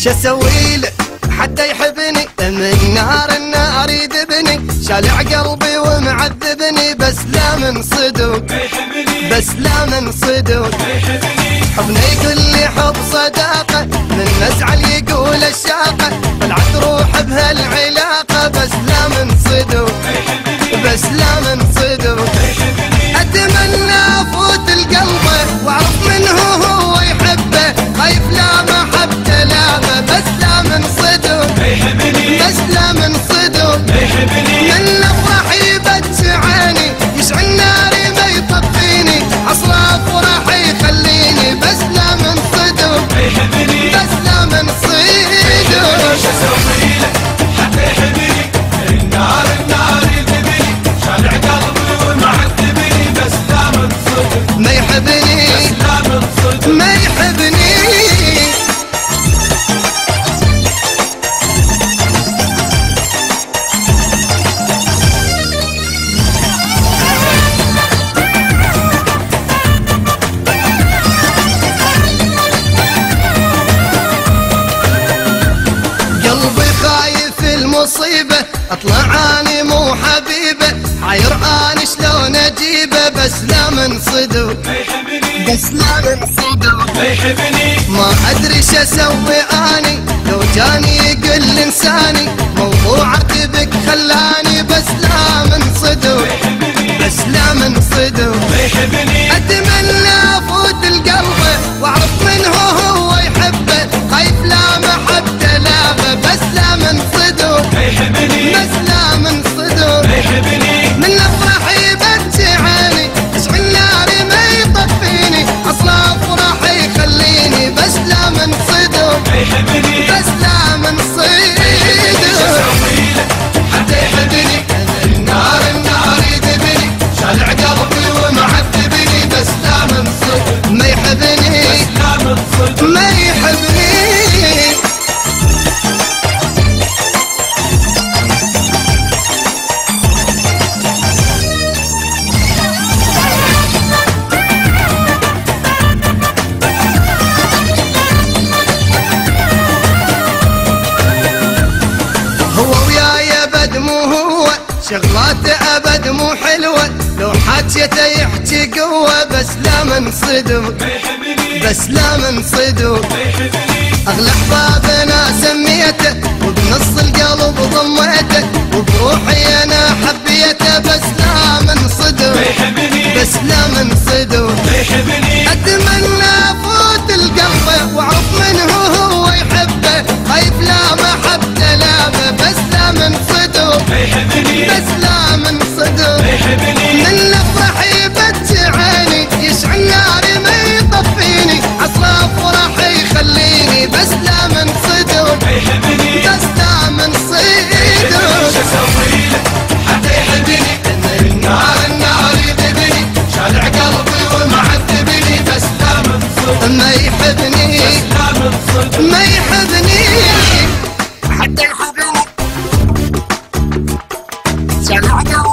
شسويله حتى يحبني من نار النار يذبني، شالع قلبي ومعذبني بس لا من صدق، بس لا من صدق. حبنا يقول لي حب صداقة، من نزعل يقول الشاقة، طلعت روح بهالعلاقة بس لا من صدق، بس لا من صدق. اتمنى افوت القلب واعرف منه هو يحبه، خايف لا محبته لا بس لا من صدق، بس لا من صدق. من افرح يبكي عيني، يشعل ناري ما يطفيني، اصل افرح يخليني بس لا من صدق، بس لا من صدق. حتى يحبني النار النار يذبني، شالع قلبي ومعذبني بس لا من صدق، ما يحبني بس لا من صدق، ما يحبني. مصيبة اطلع اني مو حبيبه، حير اني شلون اجيبه بس لا من صدق، بس لا من صدق. ما ادري شو اسوي اني، لو جاني يقل لساني موضوعك بك خلاني بس لا من صدق، بس لا من صدق. اتمنى افوت القلب واعرف منه هو يحبه، خايف لا محبته لا بس لا من صدق، بس لا من صدق. من افرح يبكي عيني، يشعل ناري ما يطفيني، اصل افرح يخليني بس لا من صدق، بس لا من صدق. حتى يحبني النار النار يذبني، شالع قلبي ومعذبني بس لا من صدق، ما يحبني بس لا من صدق، ما يحبني. شغلاته ابد مو حلوه، لو حكيته يحكي قوه بس لا من صدق، بس لا من صدق. اغلى احبابنا سميته، وبنص القلب ضميته، وبروحي انا حبيته بس لا من صدق، بس لا من صدق. اتمنى افوت القلب واعرف منه هو يحبه، خايف لا محبته لا بس لا من صدق، بس لا من صدق. من افرح يبكي عيني، يشعل ناري ما يطفيني، اصل افرح يخليني بس لا من صدق، بس لا من صدق. حتى يحبني النار النار يذبني، شالع قلبي ومعذبني بس لا من صدق، ما يحبني بس لا من صدق، ما يحبني. حتى يحبني شالع قلبي